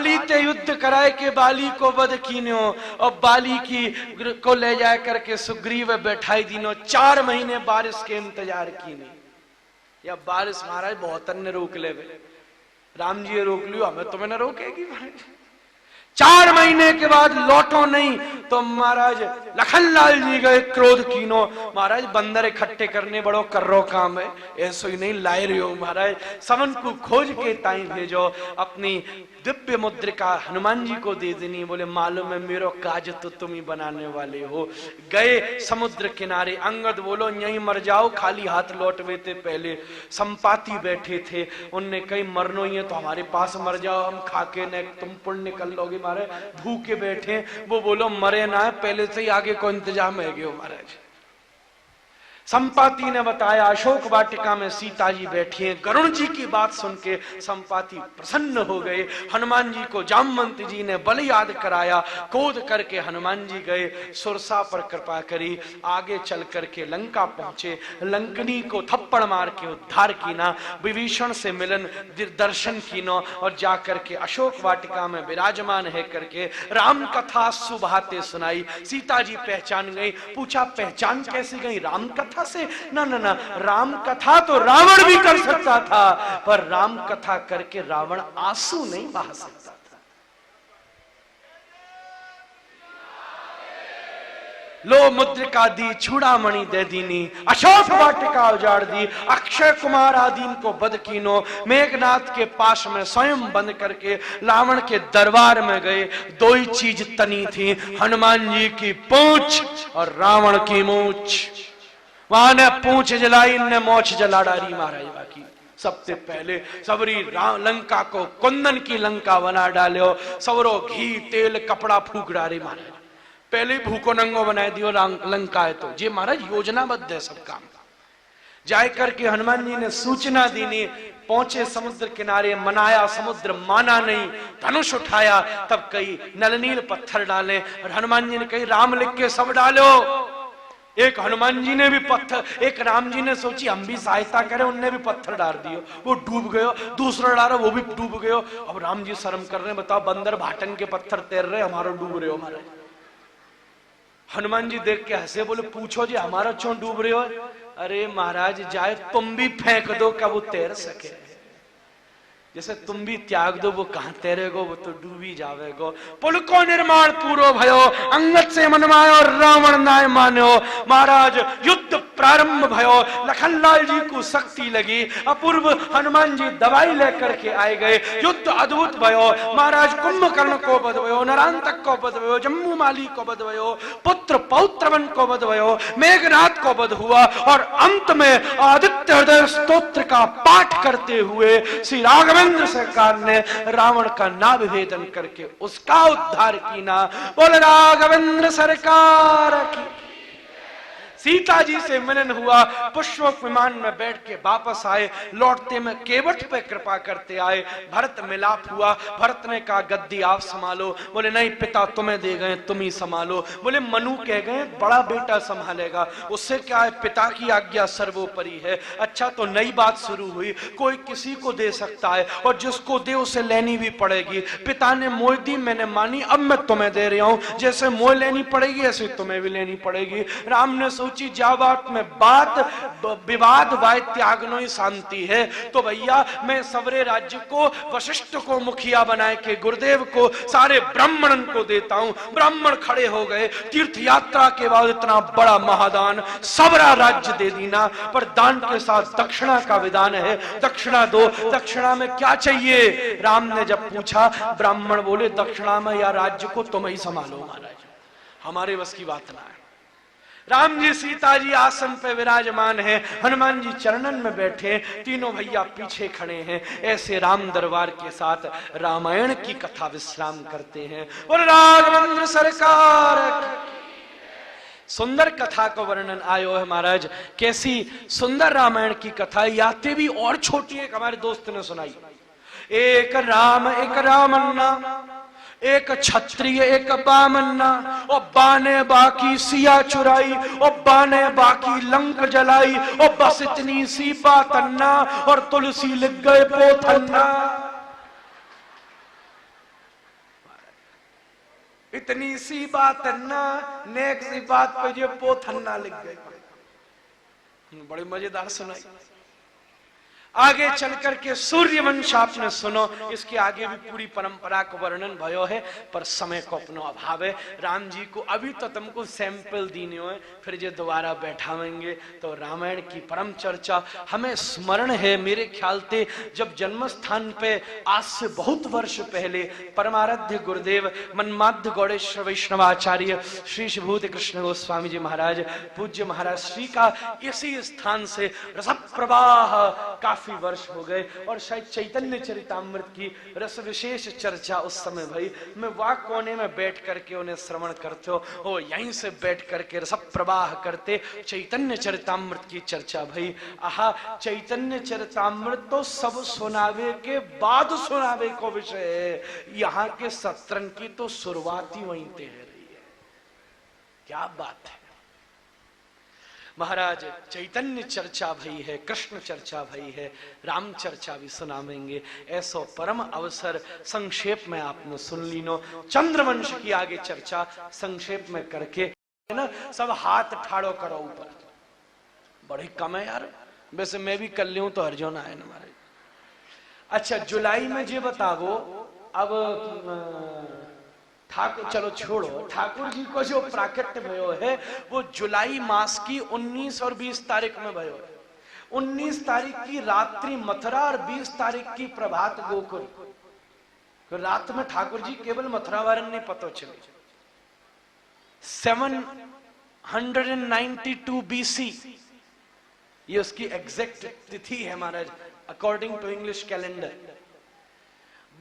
बाली ते युद्ध कराए के बाली को वध कीन्यो और बाली की को ले जा करके सुग्रीव बैठाई दीनो। 4 महीने बारिश के इंतजार कीने। या बारिश महाराज बहुत ने रोक ले, राम जी रोक लियो, हमें तुम्हें न रोकेगी। 4 महीने के बाद लौटो नहीं तो महाराज लखनलाल जी गए क्रोध कीनो। महाराज बंदर इकट्ठे करने बड़ो कर्रो काम है, ऐसो ही नहीं लाए रहे हो महाराज। समन को खोज के ताई भेजो, अपनी दिव्य मुद्रिका हनुमान जी को दे देनी। बोले मालूम है मेरो काज तो तुम ही बनाने वाले हो। गए समुद्र किनारे, अंगद बोलो यहीं मर जाओ, खाली हाथ लौटवे थे। पहले संपाति बैठे थे, उनने कही मरनो ही है तो हमारे पास मर जाओ, हम खाके न तुम पुण्य कर लोगे। मारे भूखे बैठे, वो बोलो मरे ना है, पहले से ही आगे को इंतजाम है गयो महाराज। संपाति ने बताया अशोक वाटिका में सीता जी बैठी हैं। गरुण जी की बात सुन के संपाति प्रसन्न हो गए। हनुमान जी को जामवंत जी ने बल याद कराया। क्रोध करके हनुमान जी गए, सुरसा पर कृपा करी, आगे चल करके लंका पहुंचे। लंकनी को थप्पड़ मार के उद्धार कीना, विभीषण से मिलन दर्शन कीनो और जाकर के अशोक वाटिका में विराजमान है करके राम कथा सुभाते सुनाई। सीता जी पहचान गई। पूछा पहचान कैसे गई? राम कथा से? ना ना ना, राम कथा तो रावण भी कर सकता था, पर राम कथा करके रावण आंसू नहीं बहा सकता था। लो मुद्रिका दी, चूड़ामणि दे दीनी, अशोक वाटिका उजाड़ दी, अक्षय कुमार आदीन को बद कीनो। मेघनाथ के पास में स्वयं बंद करके रावण के दरबार में गए। 2 ही चीज तनी थी, हनुमान जी की पूंछ और रावण की मूंछ। वहां ने पूंछ जलाई, ने मोछ जला डाली महाराज। बाकी सबसे पहले सबरी लंका को कुंदन की लंका बना डालो, सबरो घी तेल कपड़ा फूक डाले महाराज। पहले भूको नंगो बनाए दियो लंका है तो। ये महाराज योजनाबद्ध है सब काम। जाए करके हनुमान जी ने सूचना दीनी। पहुंचे समुद्र किनारे, मनाया, समुद्र माना नहीं। धनुष उठाया, तब कई नलनील पत्थर डाले और हनुमान जी ने कही राम लिख के सब डालो। एक हनुमान जी ने भी पत्थर, एक राम जी ने सोची हम भी सहायता करें, उनने भी पत्थर डाल दियो, वो डूब गयो। दूसरा डालो, वो भी डूब गयो। अब राम जी शर्म कर रहे, बताओ बंदर भाटन के पत्थर तैर रहे, हमारा डूब रहे हो हमारे। हनुमान जी देख के हंसे, बोले पूछो जी हमारा क्यों डूब रहे हो? अरे महाराज जाए तुम भी फेंक दो, कब वो तैर सके। जैसे तुम भी त्याग दो, वो कहां तैरेगो, वो तो डूबी जावेगो। पुलको निर्माण पूरो भयो, अंगद से मनमायो, रावण नाय मान्यो। महाराज युद्ध प्रारंभ भयो। लखनलाल जी को शक्ति लगी, अपूर्व हनुमान जी दवाई लेकर के आए गए। युद्ध अद्भुत भयो। महाराज कुंभकर्ण को वध भयो, नरांतक को वध भयो, जम्मू माली को वध भयो, पुत्र पौत्रवन को वध भयो, मेघनाथ को वध हुआ और अंत में आदित्य हृदय स्तोत्र का पाठ करते हुए श्री राघवेंद्र सरकार ने रावण का नाभ भेदन करके उसका उद्धार कीना। बोल राघवेंद्र सरकार की। सीता जी से मिलन हुआ, पुष्पक विमान में बैठ के वापस आए। लौटते में केवट पे कृपा करते आए। भरत मिलाप हुआ। भरत ने कहा गद्दी आप संभालो। बोले नहीं पिता तुम्हें दे गए, तुम ही संभालो। बोले मनु कह गए बड़ा बेटा संभालेगा, उससे क्या है, पिता की आज्ञा सर्वोपरि है। अच्छा तो नई बात शुरू हुई, कोई किसी को दे सकता है और जिसको दे उसे लेनी भी पड़ेगी। पिता ने मोह दी, मैंने मानी, अब मैं तुम्हें दे रहा हूं। जैसे मोह लेनी पड़ेगी ऐसे तुम्हें भी लेनी पड़ेगी। राम ने जा बात में बात विवाद वाय त्यागनो ही शांति है। तो भैया मैं सवरे राज्य को वशिष्ठ को मुखिया बनाए के गुरुदेव को सारे ब्राह्मणन को देता हूं। ब्राह्मण खड़े हो गए। तीर्थ यात्रा के बाद इतना बड़ा महादान, सवरा राज्य दे देना, पर दान के साथ दक्षिणा का विधान है। दक्षिणा दो। दक्षिणा में क्या चाहिए? राम ने जब पूछा, ब्राह्मण बोले दक्षिणा में या राज्य को तुम ही संभालो महाराज, हमारे बस की बात ना है। राम जी सीता जी आसन पे विराजमान है, हनुमान जी चरणन में बैठे, तीनों भैया पीछे खड़े हैं। ऐसे राम दरबार के साथ रामायण की कथा विश्राम करते हैं। और राघवेंद्र सरकार सुंदर कथा का वर्णन आयो है महाराज। कैसी सुंदर रामायण की कथा। याते भी और छोटी एक हमारे दोस्त ने सुनाई। एक राम एक रामन्ना, एक क्षत्रिय एक बामन्ना, और बाने बाकी सिया चुराई, और बाने बाकी लंक जलाई, और बस इतनी सी बातन्ना, और तुलसी लिख गए पोथन्ना। इतनी सी बात ना, नेक सी बात पे जो पोथन्ना लिख गए। बड़ी मजेदार सुनाई। आगे चल करके सूर्यवंश आपने सुनो, इसके आगे भी पूरी परंपरा का वर्णन भयो है, पर समय को अपनो अभाव है। राम जी को अभी तो तुमको सैंपल दीने हो, फिर जो दोबारा बैठावेंगे तो रामायण की परम चर्चा हमें स्मरण है। मेरे ख्याल से जब जन्म स्थान पे आज से बहुत वर्ष पहले परमाराध्य गुरुदेव मनमाध्य गौड़ेश्वर वैष्णवाचार्य श्री विभूति कृष्ण गोस्वामी जी महाराज पूज्य महाराज श्री का इसी स्थान से रस प्रवाह काफी वर्ष हो गए, और शायद चैतन्य चरितामृत की रस विशेष चर्चा उस समय भाई मैं वहां कोने में बैठ करके उन्हें श्रवण करते हो, यहीं से बैठ करके रस प्रवाह करते चैतन्य चरितामृत की चर्चा भाई। आहा, चैतन्य चरितामृत तो सब सुनावे के बाद सुनावे को विषय है, यहाँ के सत्रन की तो शुरुआत ही वहीं से है रही है। क्या बात है महाराज, चैतन्य चर्चा भई है, कृष्ण चर्चा भई है, राम चर्चा भी सुनावेंगे। ऐसो परम अवसर संक्षेप में आपने सुन लीनो। चंद्रवंश की आगे चर्चा संक्षेप में करके है ना, सब हाथ ठाड़ो करो ऊपर। बड़ी कम है यार, वैसे मैं भी कर लूं तो हरजोन आए ना हमारे। अच्छा, जुलाई में जे बताओ अब ठाकुर, चलो छोड़ो, ठाकुर जी को जो प्राकट्य भयो है वो जुलाई मास की 19 और 20 तारीख में भयो है। 19 तारीख की रात्रि मथुरा और 20 तारीख की प्रभात गोकुल। तो रात में ठाकुर जी केवल मथुरा वारन नहीं पता चले। 792 BC ये उसकी एग्जैक्ट तिथि है महाराज, अकॉर्डिंग टू इंग्लिश कैलेंडर।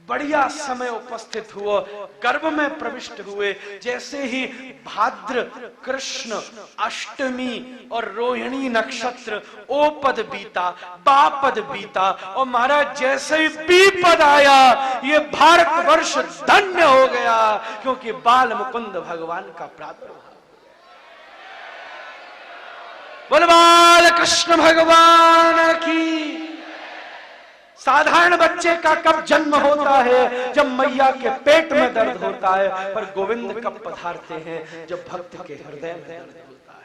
बढ़िया समय उपस्थित हुआ, गर्भ में प्रविष्ट हुए। जैसे ही भाद्र कृष्ण अष्टमी और रोहिणी नक्षत्र ओपद बीता, बापद बीता, और महाराज जैसे ही बीपद आया ये भारत वर्ष धन्य हो गया, क्योंकि बाल मुकुंद भगवान का प्रादुर्भाव। बोल बाल कृष्ण भगवान की। साधारण बच्चे का कब जन्म होता है? जब मैया के पेट में दर्द होता है, पर गोविंद कब पधारते हैं? जब भक्त के हृदय में दर्द होता है।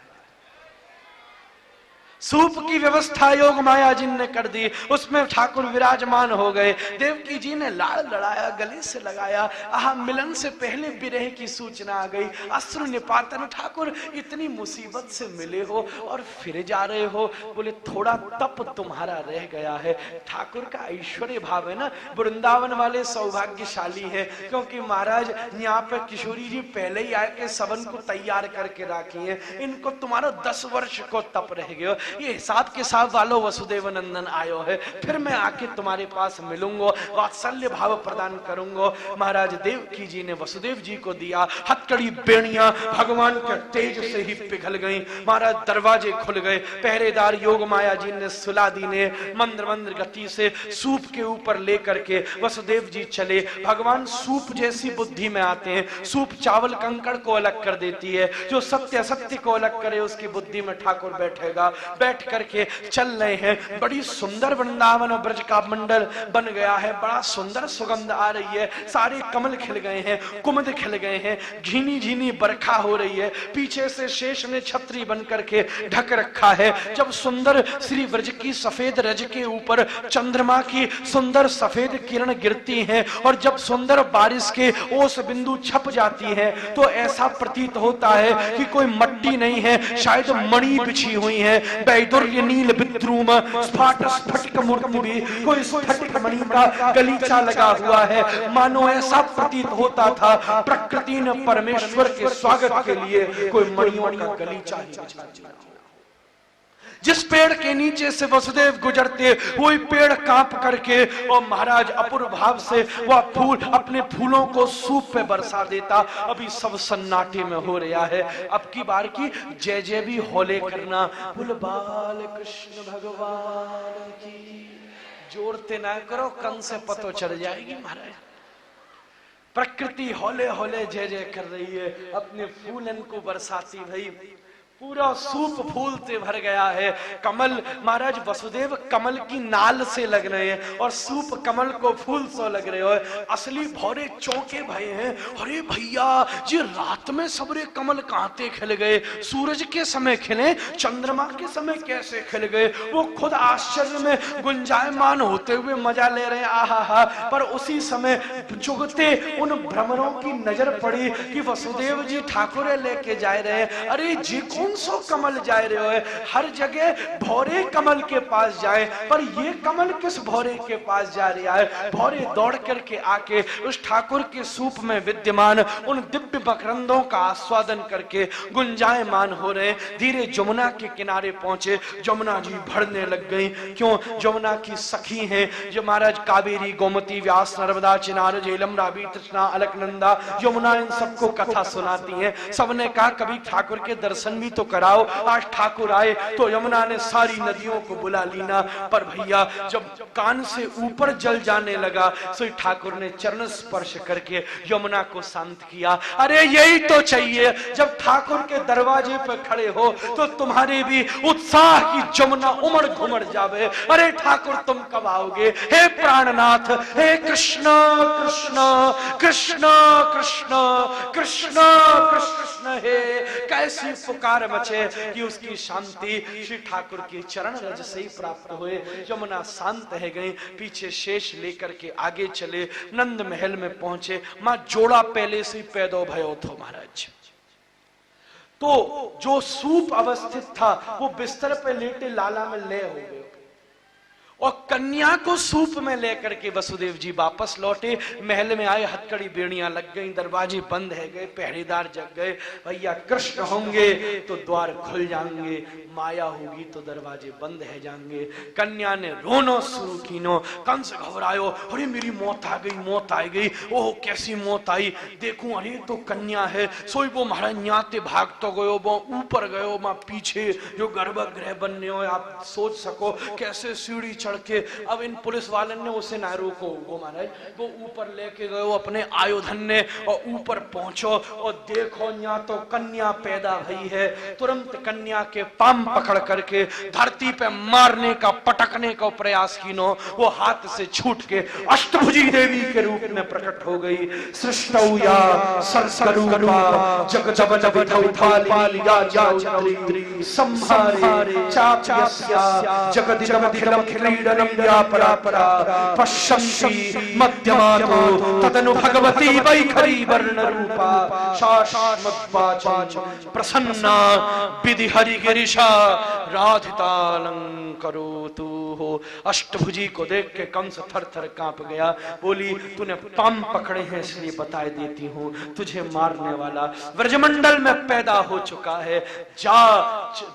सूप की व्यवस्था योग माया जी ने कर दी, उसमें ठाकुर विराजमान हो गए। देवकी जी ने लाड़ लड़ाया, गले से लगाया। आहा, मिलन से पहले विरह की सूचना आ गई। अश्रु निपातन, ठाकुर इतनी मुसीबत से मिले हो और फिर जा रहे हो। बोले थोड़ा तप तुम्हारा रह गया है। ठाकुर का ऐश्वर्य भाव है ना, वृंदावन वाले सौभाग्यशाली है, क्योंकि महाराज यहाँ पे किशोरी जी पहले ही आके सबन को तैयार करके राखी है। इनको तुम्हारा 10 वर्ष को तप रह गया। ये हिसाब के साथ वालो वसुदेव नंदन आयो है, फिर मैं आके तुम्हारे पास मिलूंगा, वात्सल्य भाव प्रदान करूंगा। महाराज देवकी जी ने वसुदेव जी को दिया। हथकड़ी बेड़ियां भगवान के तेज से ही पिघल गई। महाराज दरवाजे खुल गए। पहरेदार योग माया जी ने सुला दी ने मंद्र मंद्र गति से सूप के ऊपर लेकर के वसुदेव जी चले। भगवान सूप जैसी बुद्धि में आते हैं। सूप चावल कंकड़ को अलग कर देती है, जो सत्य असत्य को अलग करे उसकी बुद्धि में ठाकुर बैठेगा। बैठ करके चल रहे हैं। बड़ी सुंदर वृंदावन और ब्रज का मंडल बन गया है। बड़ा सुंदर सुगंध आ रही है। सारे कमल खिल गए हैं, कुमुद खिल गए हैं। झीनी झीनी बरखा हो रही है। पीछे से शेष ने छतरी बन करके ढक रखा है। जब सुंदर श्री ब्रज की सफेद रज के ऊपर चंद्रमा की सुंदर सफेद किरण गिरती हैं, और जब सुंदर बारिश के ओस बिंदु छप जाती है, तो ऐसा प्रतीत होता है कि कोई मट्टी नहीं है, शायद मणि बिछी हुई है। वैदुर्य नील विद्रुम स्फाट स्फटिक मूर्ति भी कोई स्फटिक मणि का गलीचा लगा हुआ है। मानो ऐसा प्रतीत होता था प्रकृति ने परमेश्वर के स्वागत के लिए कोई मणियों का गलीचा ही बिछा दिया। जिस पेड़ के नीचे से वसुदेव गुजरते वही पेड़ कांप करके और महाराज अपूर्व भाव से वह फूल अपने फूलों को सूप पे बरसा देता। अभी सब सन्नाटे में हो रहा है। अब की बार की जय जय भी होले करना। बोल बाल कृष्ण भगवान की। जोड़ते ना करो, कन से पतो चढ़ जाएगी महाराज। प्रकृति होले होले जय जय कर रही है, अपने फूलन को बरसाती। भाई पूरा सूप फूल से भर गया है। कमल महाराज वसुदेव कमल की नाल से लग रहे हैं और सूप कमल को फूल से लग रहे हो। असली भौरे चौंके भये हैं, अरे भैया जी रात में सबरे कमल कहां खिल गए, सूरज के समय खिले, चंद्रमा के समय कैसे खिल गए। वो खुद आश्चर्य में गुंजायमान होते हुए मजा ले रहे हैं, आहा हा। पर उसी समय जुगते उन भ्रमरों की नजर पड़ी कि वसुदेव जी ठाकुर लेके जा रहे हैं। अरे जी कौन सो कमल जा रहे हो, हर जगह भौरे कमल के पास जाए, पर ये कमल किस भौरे के पास जा रहा है। भौरे दौड़ करके आके उस ठाकुर के सूप में विद्यमान उन दिव्य मकरंदों का आस्वादन करके गुंजायमान हो रहे। धीरे जमुना के किनारे पहुंचे, जमुना जी भरने लग गई। क्यों, जमुना की सखी हैं जो महाराज कावेरी, गोमती, व्यास, नर्मदा, चिनार, झेलम, रावी, तृष्णा, अलकनंदा, यमुना, इन सबको कथा सुनाती हैं। सबने कहा कभी ठाकुर के दर्शन भी तो कराओ। आज ठाकुर आए तो यमुना ने सारी नदियों को बुला ली ना, पर भैया जब कान से ऊपर जल जाने लगा तो ठाकुर ने चरण स्पर्श करके यमुना को शांत किया। अरे यही तो चाहिए, जब ठाकुर के दरवाजे पर खड़े हो तो तुम्हारे भी उत्साह की जमुना उमड़ घुमड़ जावे। अरे ठाकुर तुम कब आओगे, हे प्राणनाथ, हे कृष्ण कृष्ण कृष्ण कृष्ण कृष्ण कृष्ण, हे कैसी पुकार मचे कि उसकी शांति श्री ठाकुर के चरण रज से ही प्राप्त हुए। यमुना शांत है गई, पीछे शेष लेकर के आगे चले, नंद महल में पहुंचे। मां जोड़ा पहले से पैदा भयो थो महाराज, तो जो सूप अवस्थित था वो बिस्तर पे लेटे लाला में ले हो गए और कन्या को सूप में लेकर के वसुदेव जी वापस लौटे। महल में आए, हथकड़ी बेड़ियां लग गई, दरवाजे बंद है गए, पहरेदार जग गए। भैया कृष्ण होंगे तो द्वार खुल जाएंगे, माया होगी तो दरवाजे बंद है जाएंगे। कन्या ने रोनो शुरू कीनो, कंस घबरायो, अरे मेरी मौत आ गई, मौत आ गई। ओह कैसी मौत आई, देखूं अरे तो कन्या है। सोई वो महाराज न्याते भाग तो गयो, वो ऊपर गयो, मां पीछे जो गर्भगृह बनने हो, आप सोच सको कैसे सीढ़ी चढ़ के। अब इन पुलिस वाले ने उसे ना रोको, वो महाराज वो ऊपर लेके गए अपने आयोधन ने, और ऊपर पहुंचो और देखो यहाँ तो कन्या पैदा हुई है। तुरंत कन्या के पाम पकड़ करके धरती पे मारने का, पटकने का प्रयास कीनो। वो हाथ से छूट के अष्टभुजी देवी के रूप में प्रकट हो गई। सृष्टौया सरसरूपा जगदवधौथालिया जाउत्री संहारे चाप्यस्या जगदिदमखिलम खिलीडनं व्यापरापरा पश्यन्ति मध्यमातो तदनु भगवती वैखरी वर्ण रूपा शाश्वतवाचा प्रसन्ना विधि हरि गिरिशा राधितालंकरोतु हो। अष्टभुजी को देख के कंस थर थर कांप गया। बोली तूने पाम पकड़े हैं इसलिए बता देती हूँ, तुझे मारने वाला व्रजमंडल में पैदा हो चुका है। जा,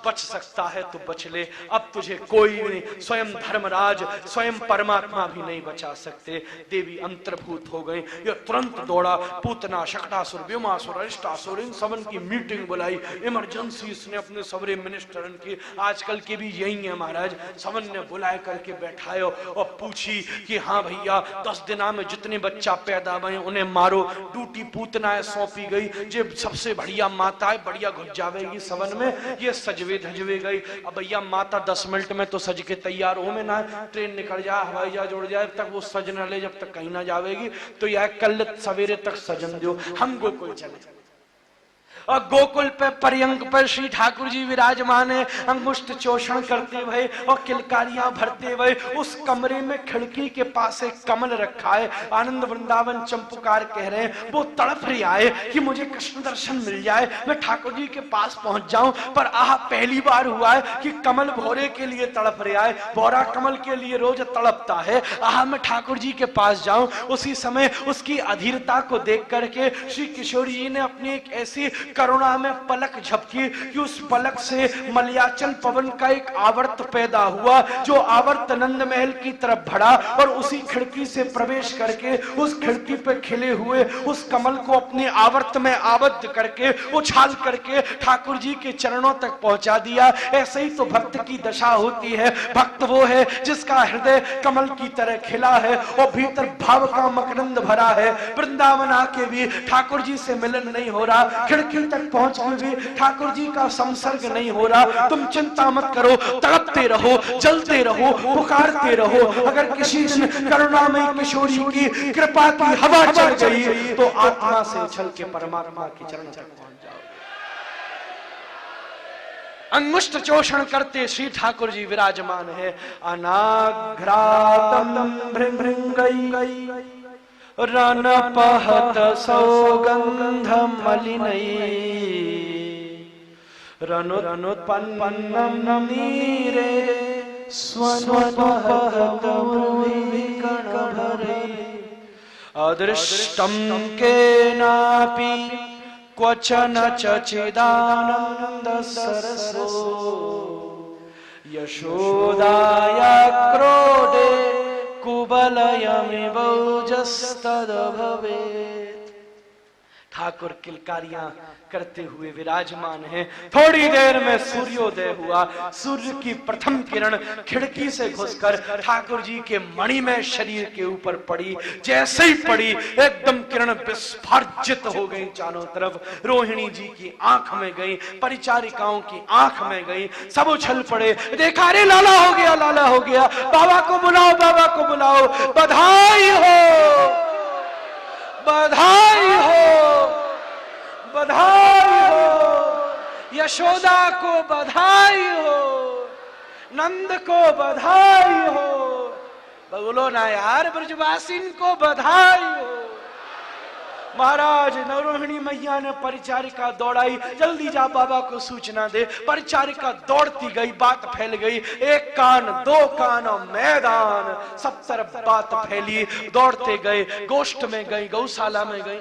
बच सकता है तो बच ले, अब तुझे कोई नहीं, स्वयं धर्मराज, स्वयं परमात्मा भी नहीं बचा सकते। देवी अंतर्भूत हो गई। ये तुरंत दौड़ा, पूतना, शकटासुर, व्योमासुर, अरिष्टासुर, इन सबन की मीटिंग बुलाई। इमरजेंसी इसने अपने सबरे मिनिस्टरन की, आजकल के भी यही है महाराज, सबन ने बुलाए करके बैठायो और पूछी कि हाँ भैया 10 दिना में जितने बच्चा पैदा हुए उन्हें मारो। ड्यूटी पूतना सौंपी गई, जो सबसे बढ़िया माता है, बढ़िया घुस जावेगी सबन में, ये सजवे धजवे गई। अब भैया माता 10 मिनट में तो सज के तैयार हो में ना, ट्रेन निकल जाए, हवाई जहाज उड़ जाए, तक वो सज न ले, जब तक कहीं ना जावेगी। तो यह कल सवेरे तक सजन दो, हम गोकुल चले। और गोकुल पे पर्यंक पर श्री ठाकुर जी विराजमान है, अंगुष्ठ चोषण करते हुए और किलकारियां भरते हुए। उस कमरे में खिड़की के पास एक कमल रखा है। आनंद वृंदावन चंपुकार कह रहे हैं, वो तड़प रहा है कि मुझे कृष्ण दर्शन मिल जाए, मैं ठाकुर जी के पास पहुंच जाऊं। पर आह पहली बार हुआ है कि कमल भोरे के लिए तड़प रहा है, भोरा कमल के लिए रोज तड़पता है। आह मैं ठाकुर जी के पास जाऊं। उसी समय उसकी अधीरता को देख करके श्री किशोरी जी ने अपनी एक ऐसी करुणा में पलक झपकी कि उस पलक से मलयाचल पवन का एक आवर्त पैदा हुआ, जो आवर्त नंद महल की तरफ बढ़ा और उसी खिड़की से प्रवेश करके उस खिड़की पे खिले हुए उस कमल को अपने आवर्त में आबद्ध करके उछाल करके ठाकुर जी के चरणों तक पहुंचा दिया। ऐसे ही तो भक्त की दशा होती है। भक्त वो है जिसका हृदय कमल की तरह खिला है और भीतर भाव का मकरंद भरा है। वृंदावन आके भी ठाकुर जी से मिलन नहीं हो रहा, खिड़की धरती तक पहुंच के भी ठाकुर जी का संसर्ग नहीं हो रहा, तुम चिंता मत करो, तड़पते रहो, जलते रहो, पुकारते रहो। अगर किसी दिन करुणामयी किशोरी की कृपा की हवा चल गई तो आत्मा से उछल के परमात्मा के चरण तक पहुंच जाओ। अंगुष्ठ चोषण करते श्री ठाकुर जी विराजमान है। अनाघ्रातम भृंगई रणपहत सौगंध मलिनई रनुत्पन्नम नीरे स्वनुपहत मुविकण भरे अदृष्टम केनापि क्वचन चिदानंद सरसो यशोदाया क्रोधे कुबलयमिव जस्तद भवेत्। ठाकुर किलकारियां करते हुए विराजमान हैं। थोड़ी देर में सूर्योदय हुआ। सूर्य की प्रथम किरण खिड़की से घुसकर ठाकुर जी के मणिमय शरीर के ऊपर पड़ी। जैसे ही पड़ी एकदम किरण विस्फार्जित हो गई चारों तरफ। रोहिणी जी की आंख में गई, परिचारिकाओं की आंख में गई, सब उछल पड़े। देखा, अरे लाला हो गया, लाला हो गया, बाबा को बुलाओ, बाबा को बुलाओ, बधाई हो, बधाई हो, बधाई हो, यशोदा को बधाई हो, नंद को बधाई हो। बोलो ना यार, ब्रजवासिन को बधाई हो। महाराज नवरोहिणी मैया ने परिचारिका दौड़ाई, जल्दी जा बाबा को सूचना दे। परिचारिका दौड़ती गई, बात फैल गई। एक कान, दो कान, मैदान, सब तरफ बात फैली। दौड़ते गए, गोष्ठ में गई, गौशाला में गई।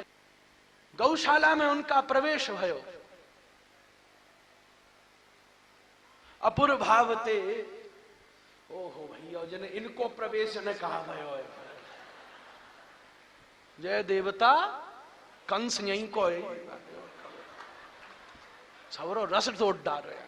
गौशाला में उनका प्रवेश भयो। अपूर्व भावते, ओहो भैया जने इनको प्रवेश ने कहा भयो है। जय देवता कंस यहीं को है, सवरो रस तोड़ डाल रहे हैं।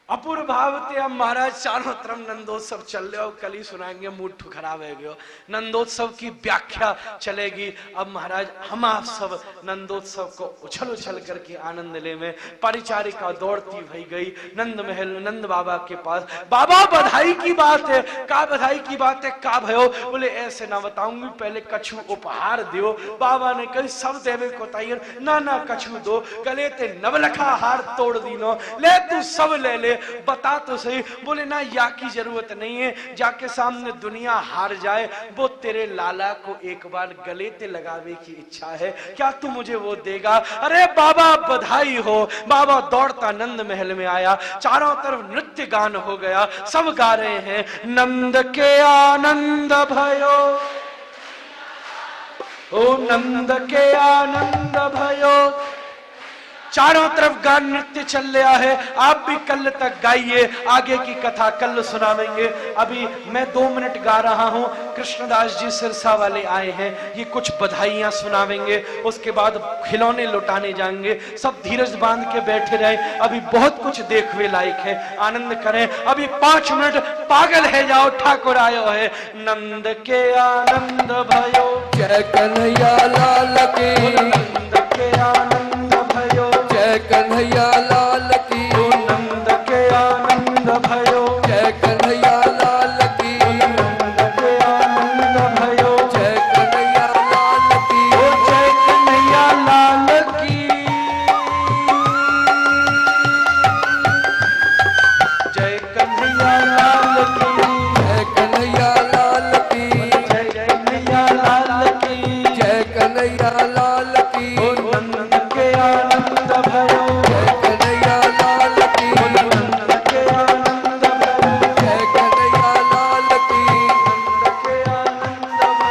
अपूर्व भावते अब महाराज चारों तरफ नंदोत्सव चल रहे हो। कल ही सुनाएंगे, मूड खराब है गयो। नंदोत्सव की व्याख्या चलेगी। अब महाराज हम आप सब नंदोत्सव को उछल उछल करके आनंद ले में। परिचारिका दौड़ती भई गई नंद महल, नंद बाबा के पास। बाबा बधाई की बात है। का बधाई की बात है? का भयो? बोले ऐसे ना बताऊंगी, पहले कछु उपहार दियो। बाबा ने कही सब देवे को तैयार, ना ना कछु दो। गले ते नवलखा हार तोड़ दीनो, ले तू सब ले ले, बता तो सही। बोले ना या की जरूरत नहीं है, जाके सामने दुनिया हार जाए, वो तेरे लाला को एक बार गले ते लगावे की इच्छा है, क्या तू मुझे वो देगा? अरे बाबा बधाई हो। बाबा दौड़ता नंद महल में आया। चारों तरफ नृत्य गान हो गया, सब गा रहे हैं नंद के आनंद भयो, ओ नंद के आनंद भयो। चारों तरफ गान नृत्य चल रहा है। आप भी कल तक गाइए, आगे की कथा कल सुनावेंगे। अभी मैं 2 मिनट गा रहा हूं। कृष्णदास जी सिरसा वाले आए हैं, ये कुछ बधाइयां सुनावेंगे, उसके बाद खिलौने लुटाने जाएंगे। सब धीरज बांध के बैठे रहे, अभी बहुत कुछ देखने लायक है, आनंद करें। अभी 5 मिनट पागल है जाओ, ठाकुर आयो है। नंद के आनंद भयो, जय कन्हैया लाल की, नंद के आनंद भयो, जय कन्हैया लाल की, नंद के आनंद भयो, जय कन्हैया लाल की, नंद के आनंद भयो, जय कन्हैया लाल की, जय कन्हैया लाल की, जय कन्हैया लाल की, जय कन्हैया लाल की, जय कन्हैया लाल की, जय कन्हैया लाल की, नंद के आनंद भयो, जय कन्हैया लाल की, नंद के आनंद भयो, जय कन्हैया लाल की, नंद के आनंद भयो,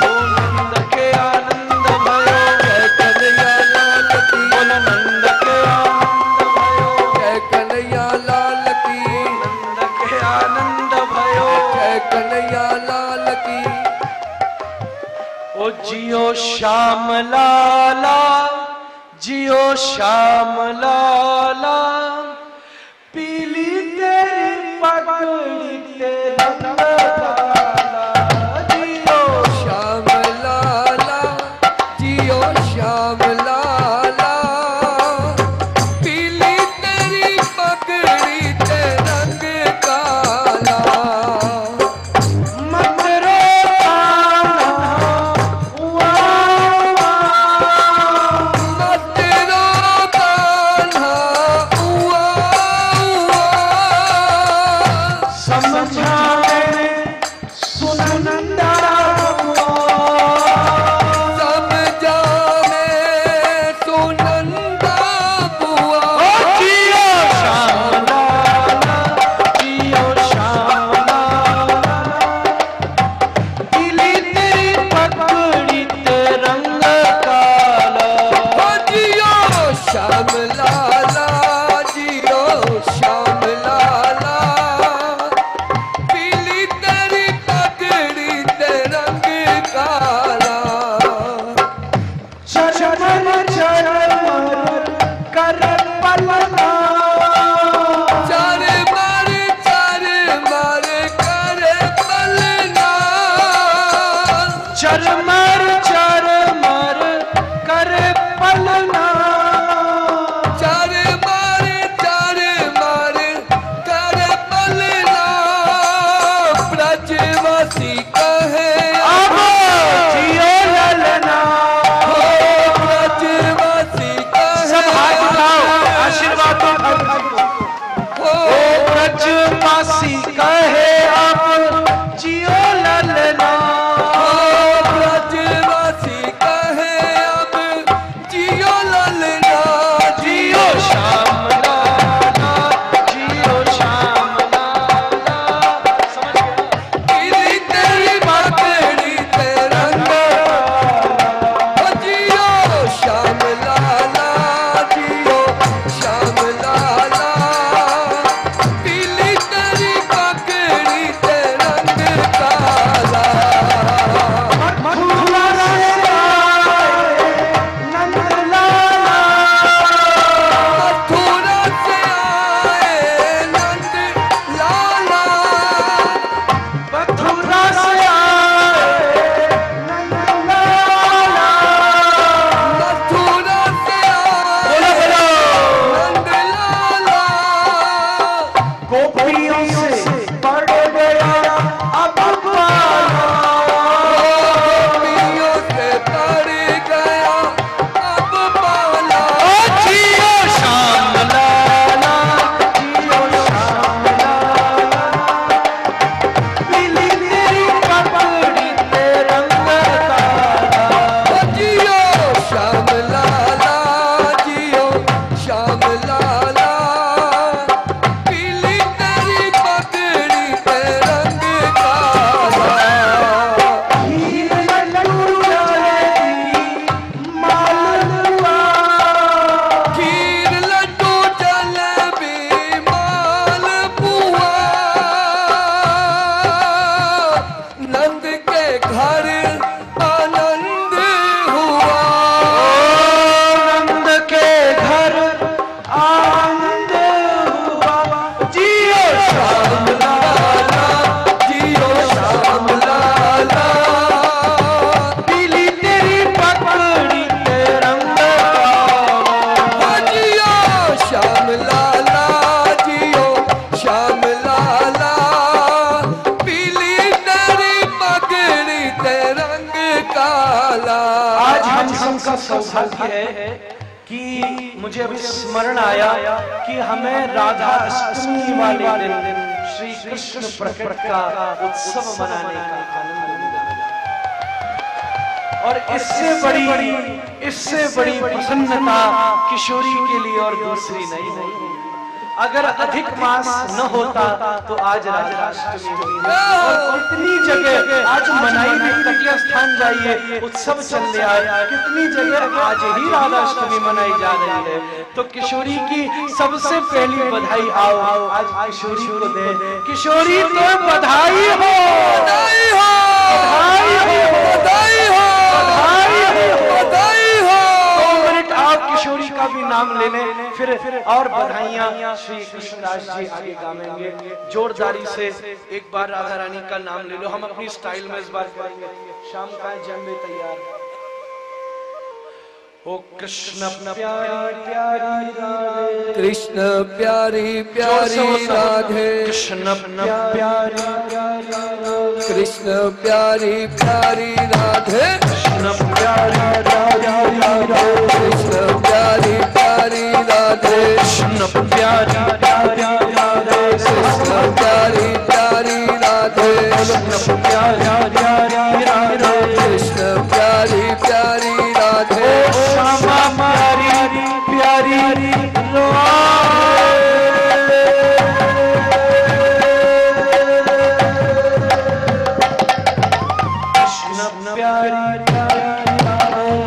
ओ नंद के आनंद भयो, जय कन्हैया लाल की, बोल नंद के आनंद भयो, जय कन्हैया लाल की, नंद के आनंद भयो। जय कन्हैया लाल की। ओ जियो श्याम लाला, जियो श्याम लाला, पीली तेरी पगड़ी ते रंग लाला, जियो श्याम काला चरमर चरमर कर पलना चार मार कर पलना चरमर चरमर कर पलना चार मार कर पलना ब्रजवासी कहे अब जियो ललना ब्रजवासी कहे सब हाथ उठाओ आशीर्वाद दो ब्रजवासी कहे अब जियो ललना ब्रजवासी कहे अब जियो ललना जियो श्याम लाला जियो श्याम लाला समझ गया तेरी तेरी बाकड़ी तेरंगा जियो श्याम लाला जियो श्याम लाला पीली तेरी बाकड़ी तेरंग काला मथुरा से आए नंद लाला मथुरा से आए नंद लाला मथुरा से आए नंद लाला मथुरा से आए नंद लाला गोपियों से बढ़ गया अब पाला गोपियों से तर गया अब पाला जियो श्याम लाला जियो श्याम लाला पीली तेरी पगड़ी तेरंग काला जियो श्याम लाला जियो श्याम लाला पीली तेरी पगड़ी पे रंग काला हीर लड्डू जलेबी मालवा खीर लड्डू जलेबी माल पुआ नंद के घर आनंद हुआ नंद के घर आनंद हुआ जियो श्याम लाला जियो श्याम लाला पीली तेरी पगड़ी तेरंग काला जियो श्याम लाला जियो श्याम लाला पीली तेरी पगड़ी ते रंग काला आज हम सबका सौभाग्य है कि मुझे अभी स्मरण आया कि हमें राधा अष्टमी वाले दिन श्री कृष्ण प्रकट का उत्सव मनाने का आनंद मिला और इससे बड़ी प्रसन्नता किशोरी के लिए और दूसरी नहीं। अगर अधिक मास न होता तो आज राधा अष्टमी होती और कितनी जगह आज मनाई भी तकिया स्थान जाइए उत्सव चल रहा है, कितनी जगह आज ही राधा अष्टमी मनाई जा रही है। तो किशोरी की सबसे पहली बधाई आओ आज किशोरी को दे। किशोरी तो बधाई हो बधाई हो बधाई हो बधाई हो बधाई हो बधाई हो 2 मिनट आप किशोरी का भी नाम ले लें, फिर और बधाइयां श्री कृष्णदास जी आगे गावेंगे। जोरदारी से एक बार राधा रानी का नाम ले लो, हम अपनी स्टाइल में इस बार करेंगे। शाम का जम में तैयार। ओ कृष्ण प्यारी प्यारी राधे कृष्ण प्यारी प्यारी राधे कृष्ण प्यारी कृष्ण प्यारी प्यारी राधे कृष्ण प्यारी राधे कृष्ण प्यारी प्यारी राधे कृष्ण प्यारी प्यारी राधे कृष्ण प्यारी प्यारी राधे कृष्ण प्यारी प्यारी राधे कृष्ण प्यारी प्यारी राधे श्यामा प्यारी प्यारी कृष्ण प्यारी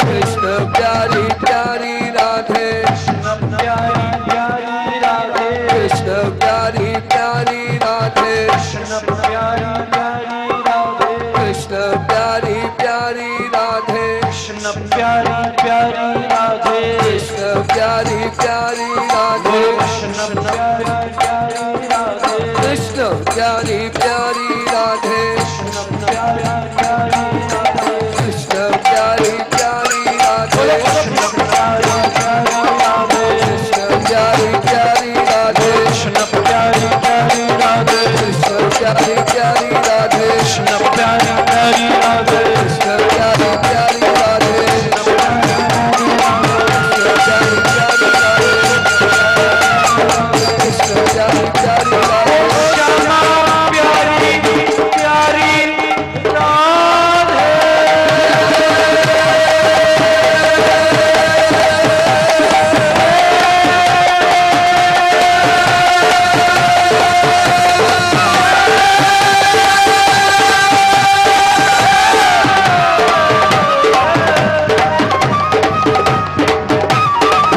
कृष्ण प्यारी प्यारी राधे कृष्ण प्यारी प्यारी राधे कृष्ण प्यारी प्यारी राधे कृष्ण प्यारी प्यारी राधे कृष्ण प्यारी प्यारी कृष्ण प्यारी प्यारी राधे, कृष्ण प्यारी प्यारी राधे, कृष्ण प्यारी प्यारी राधे, कृष्ण प्यारी प्यारी राधे, कृष्ण प्यारी प्यारी राधे, कृष्ण प्यारी प्यारी राधे, कृष्ण प्यारी प्यारी राधे, कृष्ण प्यारी प्यारी राधे, कृष्ण प्यारी प्यारी राधे, कृष्ण प्यारी प्यारी राधे, कृष्ण प्यारी प्यारी राधे, कृष्ण प्यारी प्यारी राधे, कृष्ण प्यारी प्यारी राधे, श्यामा प्यारी प्यारी राधे। कृष्ण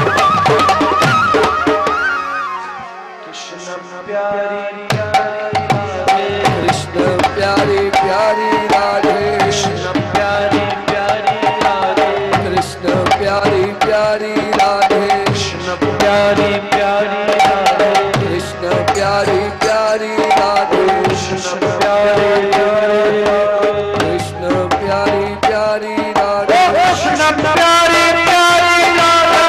प्यारी प्यारी राधे, कृष्ण प्यारी प्यारी राधे, कृष्ण प्यारी प्यारी राधे, कृष्ण प्यारी प्यारी राधे, कृष्ण प्यारी प्यारी राधे, कृष्ण प्यारी प्यारी राधे, कृष्ण प्यारी प्यारी राधे, कृष्ण प्यारी प्यारी राधे, कृष्ण प्यारी प्यारी राधे,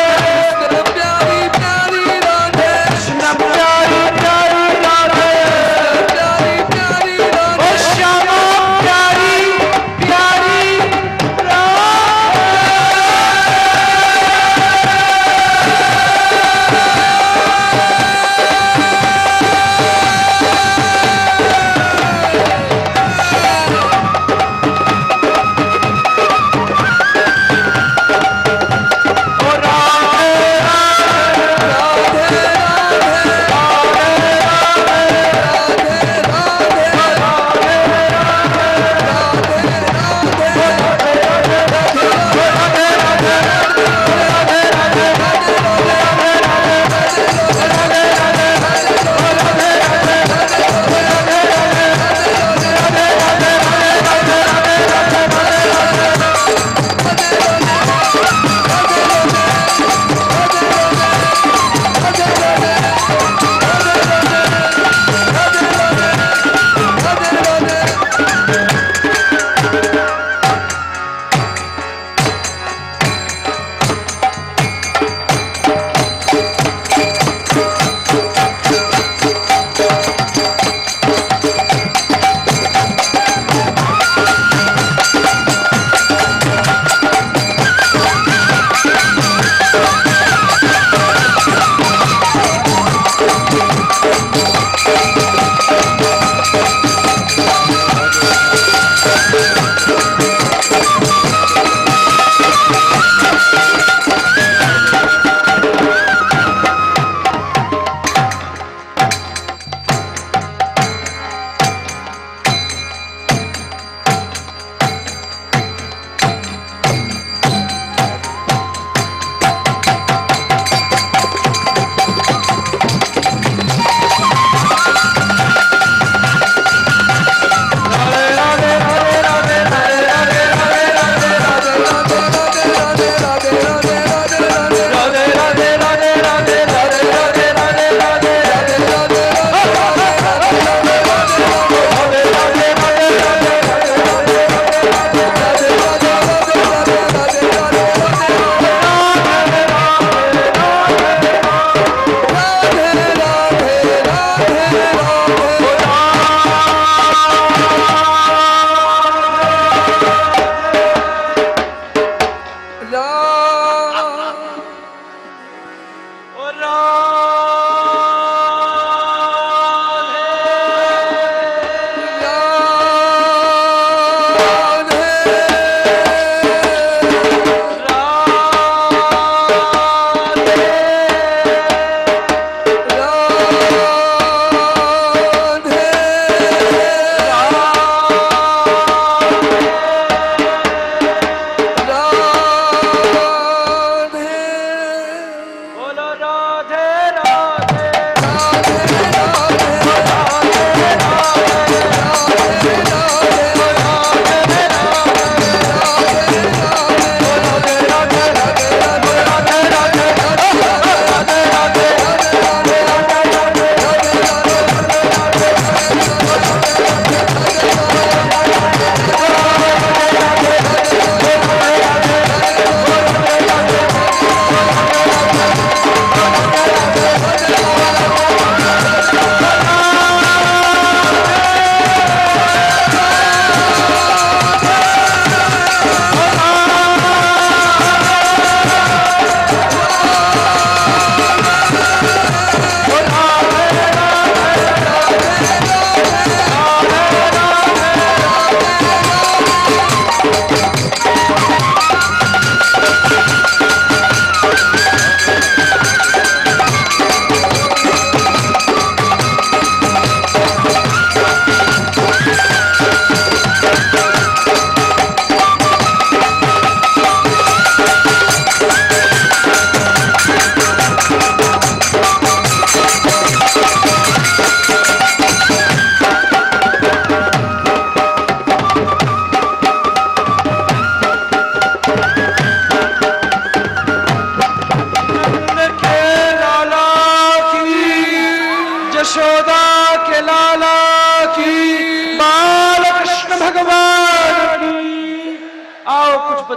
कृष्ण प्यारी प्यारी राधे, कृष्ण प्यारी प्यारी राधे, प्यारी प्यारी राधे, श्यामा प्यारी प्यारी राधे।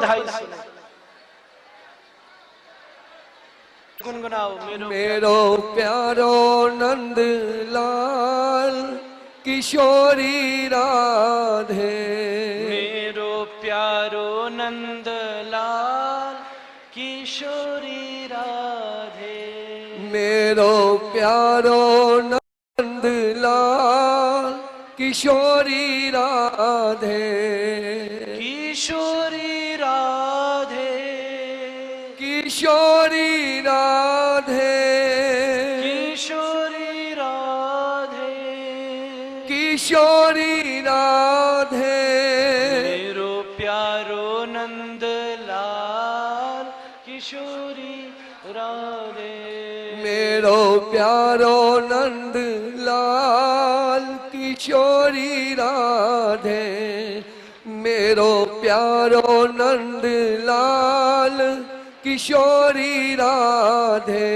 बधाई सुने। गुनगुनाओ। मेरो प्यारो नंद लाल किशोरी राधे, मेरो प्यारो नंद लाल किशोरी राधे, मेरो प्यारो नंद लाल किशोरी राधे, किशोरी राधे, किशोरी राधे, किशोरी राधे, किशोरी राधे, मेरो प्यारो नंद लाल किशोरी राधे, मेरो प्यारो नंद लाल किशोरी राधे, मेरो प्यारो नंद लाल किशोरी राधे,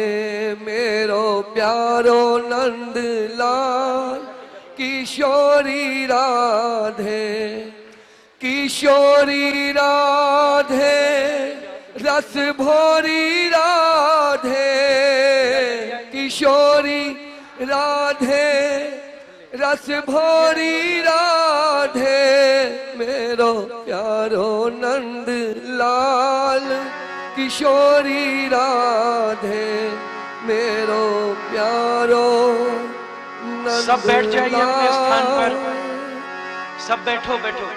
मेरो प्यारो नंद लाल किशोरी राधे, किशोरी राधे रस भोरी राधे, किशोरी राधे रस भोरी राधे, मेरो प्यारो नंद लाल किशोरी राधे, मेरो प्यारो नंद सब बैठ जाइए अपने स्थान पर। लाल। सब बैठो बैठो।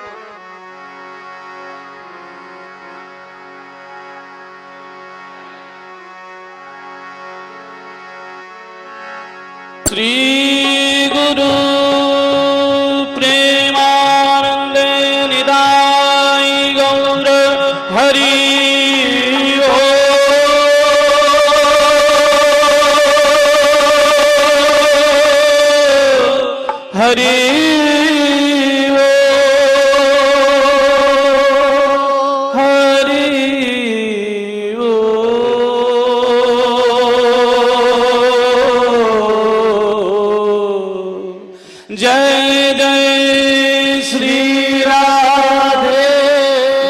श्री गुरु प्रेमानंद निदाय गौर हरि हरि जय जय श्री राधे,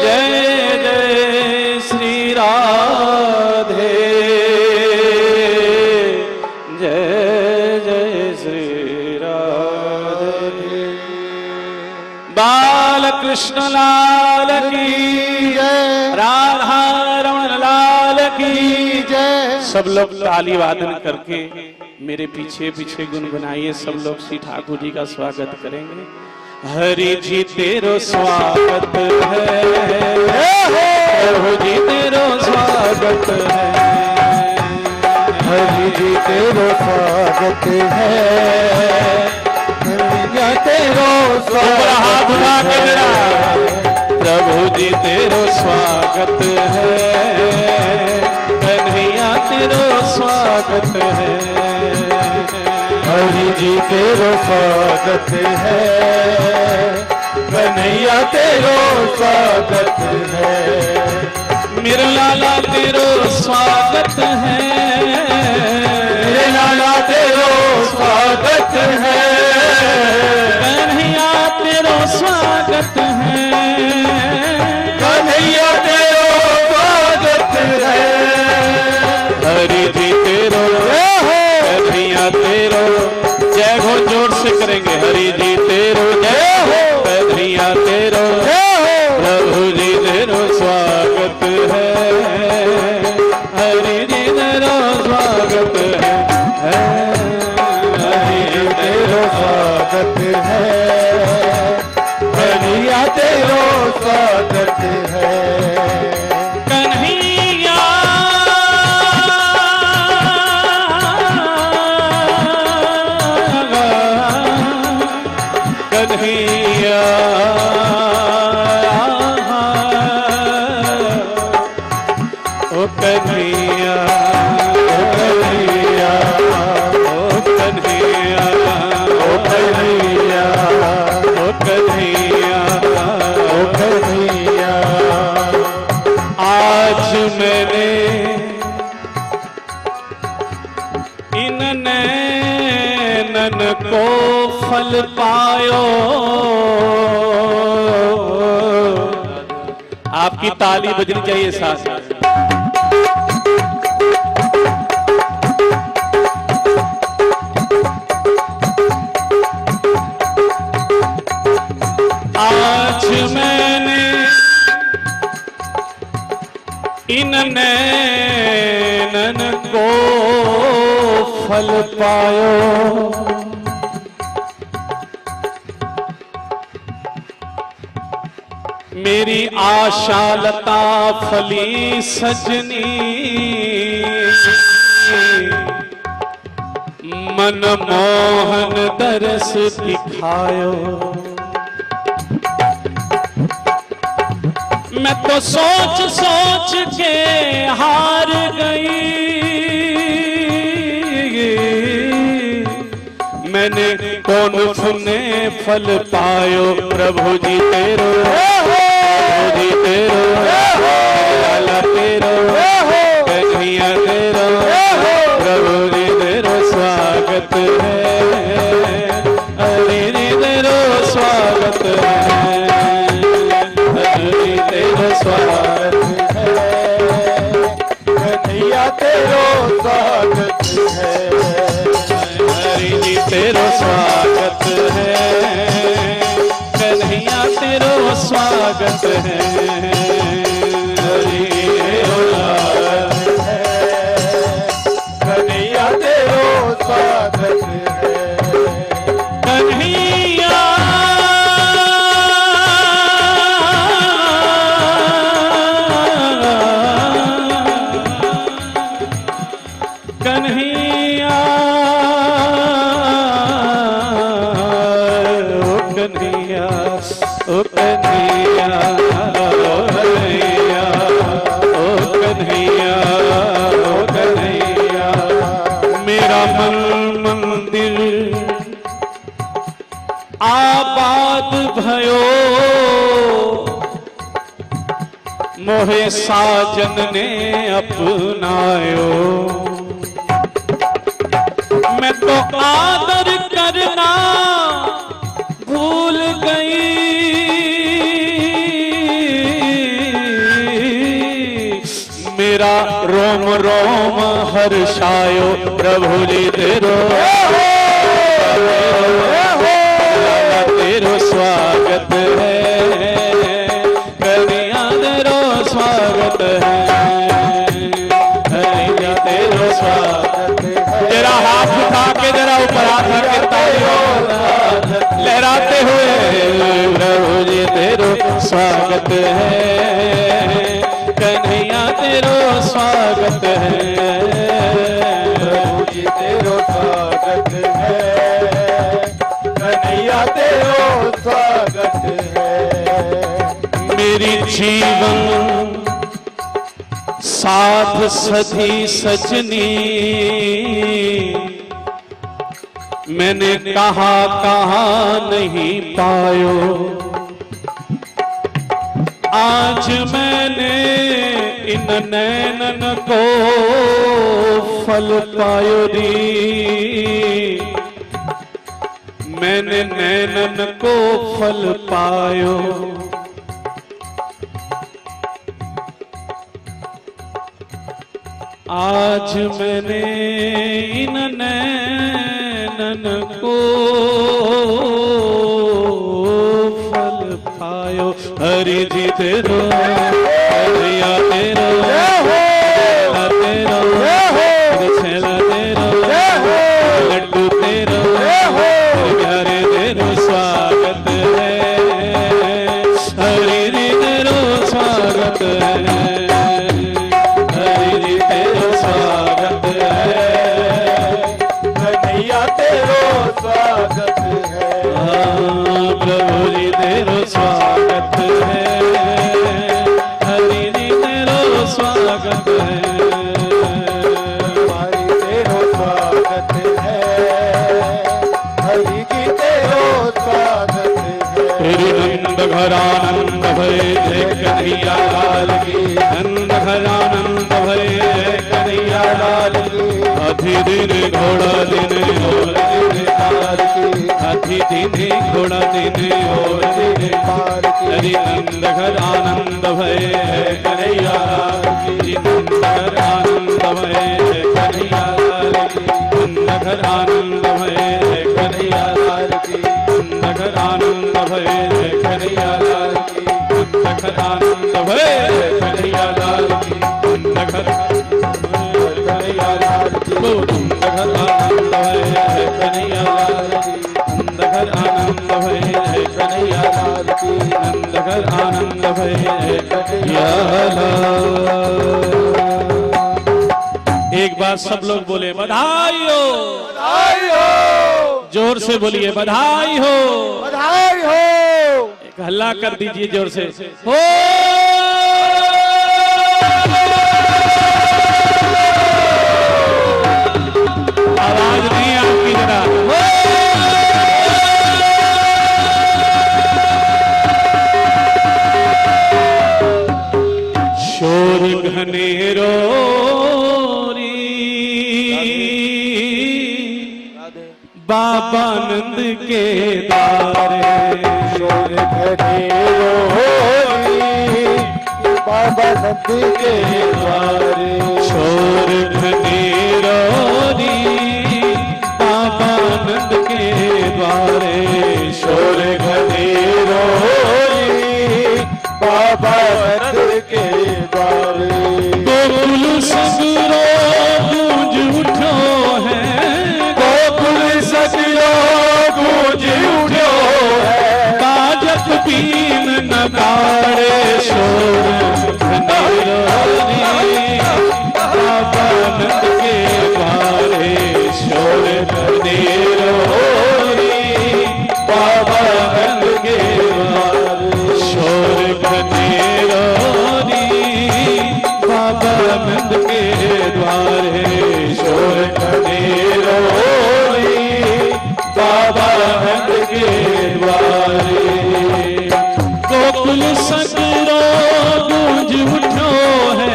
जय जय श्री राधे, जय जय श्री राधे। बाल कृष्ण लाल की जय, राधा रमण लाल की जय। सब लोग ताली वादन करके मेरे पीछे पीछे गुनगुनाइए। सब लोग श्री ठाकुर जी का स्वागत करेंगे। हरि जी तेरो स्वागत है, प्रभु जी तेरो स्वागत है, हरि जी तेरो स्वागत है, कन्हैया तेरो स्वागत है, प्रभु जी तेरो स्वागत है, कन्हैया तेरो स्वागत है, हरि जी तेरो स्वागत है, कन्हैया तेरो स्वागत है, मेरे लाला तेरो स्वागत है, मेरे लाला तेरो स्वागत है, कन्हैया तेरो स्वागत है, कन्हैया तेरो स्वागत है, हरि जी तेरो कन्हैया तेरो जय हो। जोर से करेंगे। हरि जी तेरो जय हो, कन्हैया तेरो प्रभु जी तेरो स्वागत है, हरि जी तेरो स्वागत है, हरि जी तेरो स्वागत है, कन्हैया तेरो स्वागत है, कन्हैया कन्हैया ओ कन्हैया, ओ कन्हैया, ओ कन्हैया, ओ कन्हैया, ओ कन्हैया, ओ कन्हैया। आज मैंने इन नैनन को फल पायो, आपकी ताली बजनी चाहिए साथ में। आज मैंने इन नैनन को फल पायो, मेरी आशा लता फली सजनी, मन मोहन दरस दिखायो। मैं तो सोच सोच के हार गई, मैंने कौन सुने फल पायो। प्रभु जी तेरो, प्रभु जी तेरो, लाला तेरो, कन्हैया तेरो, प्रभु जी तेरो स्वागत है, हरि जी तेरो स्वागत है, हरि तेरो स्वागत है, कन्हैया तेरो स्वागत है, हरि जी तेरो स्वागत है, कन्हैया तेरो स्वागत है, हरि तेरो स्वागत है, कन्हैया तेरो स्वागत है, कन्हैया कन्हैया ओ कन्हैया, ओ कन्हैया, ओ कन्हैया, ओ कन्हैया, ओ कन्हैया। मेरा मन मंदिर आबाद भयो, मोहे साजन ने अपनायो। मैं तो आदर करना भूल गई, मेरा रोम रोम हर्षायो। प्रभु जी तेरो, लाला तेरो स्वागत है, कन्हैया तेरो स्वागत है, कन्हैया तेरो स्वागत है। जरा हाथ उठा के जरा ऊपर हाथ रख के तालियों लहराते हुए, प्रभु जी तेरो स्वागत है, कन्हैया तेरो स्वागत है, प्रभु जी तेरो स्वागत है, कन्हैया तेरो स्वागत है। मेरी जीवन साथ सधी सजनी, मैंने कहा नहीं पायो। आज मैंने इन नैनन को फल पायो दी, मैंने नैनन को फल पायो। आज मैंने इन नैनन को फल पायो। हरि जी तेरो, हरिया तेरो, लाला तेरो, छेला तेरो, लड्डू तेरो, प्यारे तेरो स्वागत है, हरि जी तेरो स्वागत है, हरि जी तेरो स्वागत है, कन्हैया तेरो स्वागत है, प्रभु जी तेरो स्वागत है, हरि जी तेरो स्वागत है, हरि तेरो स्वागत है, हरि जी तेरो स्वागत है। नंद घरानंद भय जय कन्हैया लाल की, नंद घरानंद भय जय कन्हैया लाल की। हाथी दिन घोड़ा दिन, घोड़ा दिन हाथी, हाथ हाथी दीने घोड़ा दीने और दीने पार की हरि नंद घर आनंद भय कन्हैया जी नंद घर आनंद भय कन्हैया नंद घर आनंद भय कन्हैया नंद घर आनंद भय कन्हैया नंद घर आनंद भय कन्हैया नंद घर कन्हैया नंद घर आनंद भय कन्हैया नंद घर आनंद भय कन्हैया नंद घर आनंद भय कन्हैया। एक बार सब लोग बोले बधाई हो, बधाई हो, जोर से बोलिए बधाई हो, बधाई हो। एक हल्ला कर दीजिए जोर से हो। आवाज नहीं आपकी जरा शोर घनेरो बाबा नंद के द्वारे शोर घनेरो बाबा नंद के द्वारे शोर घनेरो बाबा नंद के द्वारे शोर घनेरो बाबा नंद के द्वारे गोकुल सगरो गूंज उठो है गोकुल सगरो गूंज उठो है बाजत बीन नगाड़े शोर घनेरो बाबा नंद के द्वारे शोर घनेरो बाबा नंद के द्वारे शोर घनेरो बाबा नंद के द्वारे शोर घनेरो बाबा नंद के द्वारे गोकुल सगरो गूंज उठो है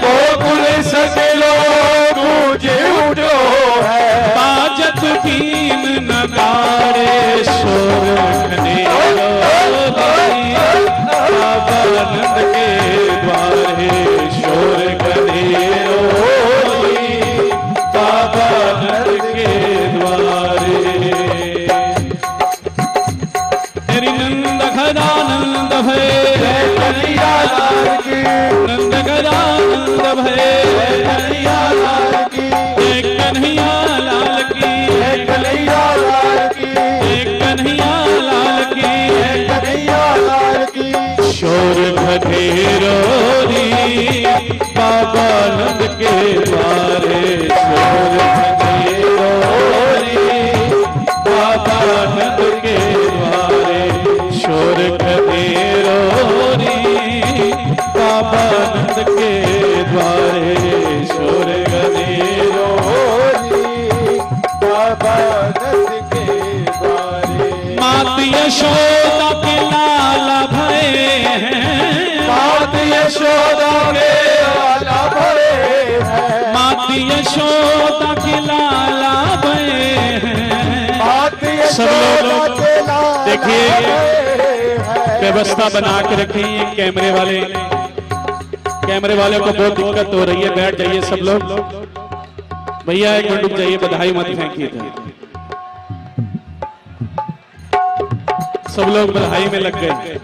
गोकुल सगरो गूंज उठो है बाजत बीन नगाड़े शोर घनेरो बाबा नंद के द्वारे शोर घनेरो बाबा नंद के द्वारे तेरी नंद घरानंद भय कन्हैया लाल की नंद घरानंद भय कन्हैया लाल की कन्हैया लाल की कन्हैया लाल की कन्हैया लाल की कन्हैया लाल की शोर घनेरो बाबा नंद के द्वारे शोर घनेरो बाबा नंद के द्वारे शोर घनेरो बाबा नंद के द्वारे शोर घनेरो बाबा नंद के द्वारे मात यशोदा के लाला भय हैं मात यशोदा के लाला भरे हैं मात यशोदा के लाला भय हैं मात सब यशोदा लोग के लाला देखिए भरे हैं व्यवस्था बना के रखिए कैमरे वाले को बहुत दिक्कत हो रही है बैठ जाइए सब लोग भैया एक मिनट रुक जाइए बधाई मत फेंकिए सब लोग बधाई में लग गए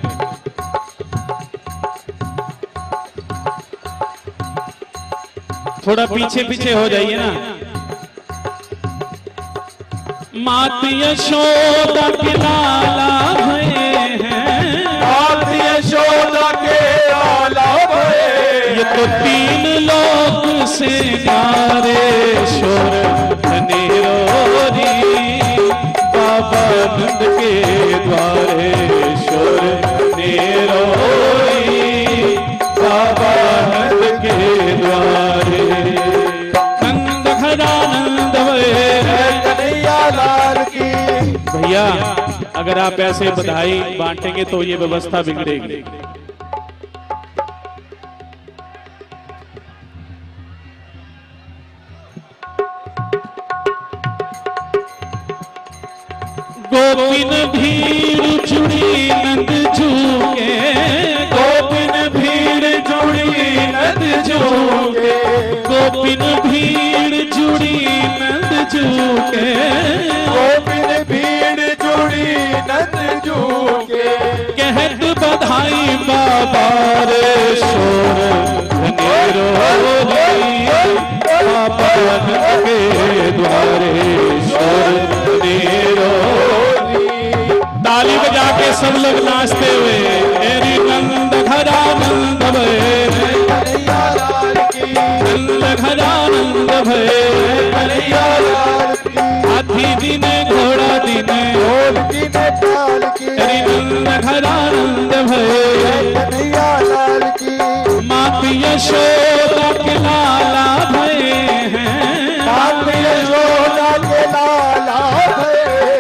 थोड़ा पीछे पीछे हो जाइए ना मात यशोदा के लाला भय हैं मात यशोदा के लाला भरे ये तो तीन लोक से गारे शोर घनेरो बाबा नंद के द्वारे शोर घनेरो बाबा नंद के द्वारे नंद घरानंद भय कन्हैया लाल की भैया अगर आप ऐसे बधाई बांटेंगे तो ये व्यवस्था बिगड़ेगी गोपिन भीड़ जुड़ी नंद जू के, गोपिन भीड़ जुड़ी नंद जू के, गोपिन भीड़ जुड़ी नंद जू के, गोपिन भीड़ जुड़ी नंद जू के, कहत बधाई बाबा रे शोर घनेरो बाबा नंद के द्वारे शोर घनेरो। ताली बजा के सब लोग नाचते हुए तेरी नंद घरा नंद भय, नंद घरा नंद भय, हाथी दिन घोड़ा दिन तेरी नंद घरा नंद भय, मात यशोदा के लाला भय हैं,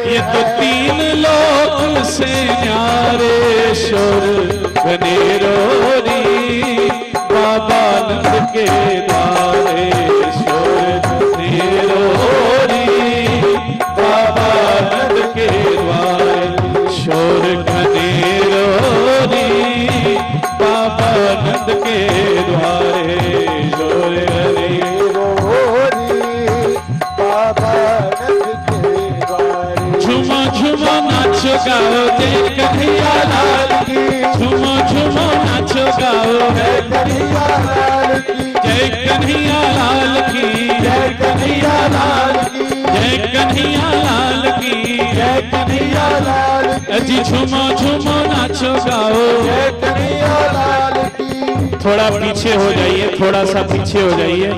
ये तो तीन लोक से न्यारे शोर घनेरो री बाबा नंद के द्वारे शोर घनेरो री बाबा नंद के द्वारे शोर घनेरो री बाबा नंद के द्वारे शोर घनेरो झुमो झुमो नाचो गाओ जय कन्हैया लाल की, झुमो झुमो नाचो गाओ जय कन्हैया लाल की, जय कन्हैया लाल की, जय कन्हैया लाल की, जय कन्हैया लाल की, जय कन्हैया लाल की, जी झुमो झुमो नाचो गाओ जय कन्हैया लाल की। थोड़ा पीछे हो जाइए, थोड़ा सा पीछे हो जाइए,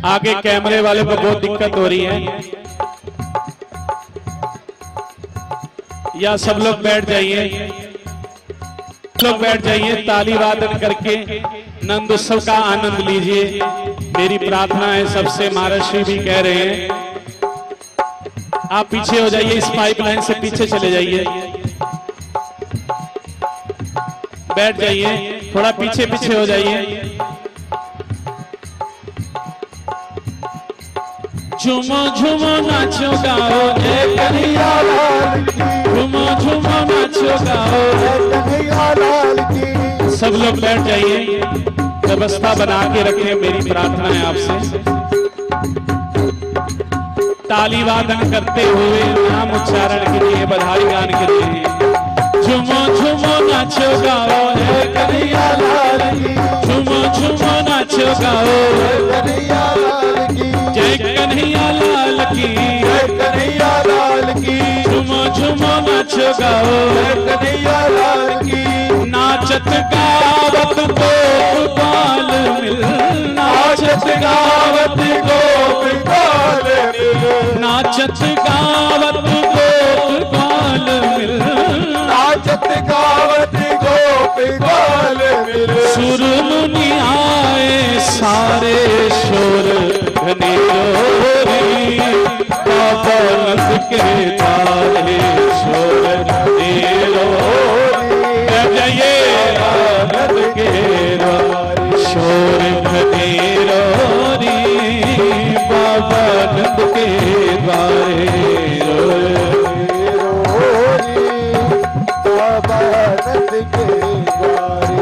आगे कैमरे वाले को बहुत दिक्कत हो रही है। या सब लोग बैठ जाइए, लोग बैठ जाइए, ताली वादन करके नंद उत्सव का आनंद लीजिए। मेरी प्रार्थना है सबसे, महर्षि भी कह रहे हैं। आप पीछे हो जाइए, इस पाइपलाइन से पीछे चले जाइए, बैठ जाइए, थोड़ा पीछे पीछे हो जाइए। झुमो झुमो नाचो गाओ जय कन्हैया लाल की, झुमो झुमो नाचो गाओ जय कन्हैया लाल की। सब लोग बैठ जाइए, व्यवस्था बना के रखें, मेरी प्रार्थना है आपसे। ताली वादन करते हुए नाम उच्चारण कीजिए, बधाई गान कीजिए। झुमो झुमो नाचो गाओ जय कन्हैया लाल की, झुमो झुमो नाचो गाओ जय कन्हैया लाल की, जय कन्हैया लाल की, जय कन्हैया लाल की, झुमो झुमो नाचो गाओ जय कन्हैया लाल की। नाचत गावत गोपाल मिल, नाचत गावत गोपाल मिल, नाचत गावत गोपाल मिल, नाचत गावत गोपाल मिल। सुर मुनि आए सारे शोर घनेरो री बाबा नंद के द्वारे शोर घनेरो जय नंद के द्वारे शोर घनेरो री बाबा नंद के द्वारे बाबा नंद के द्वारे।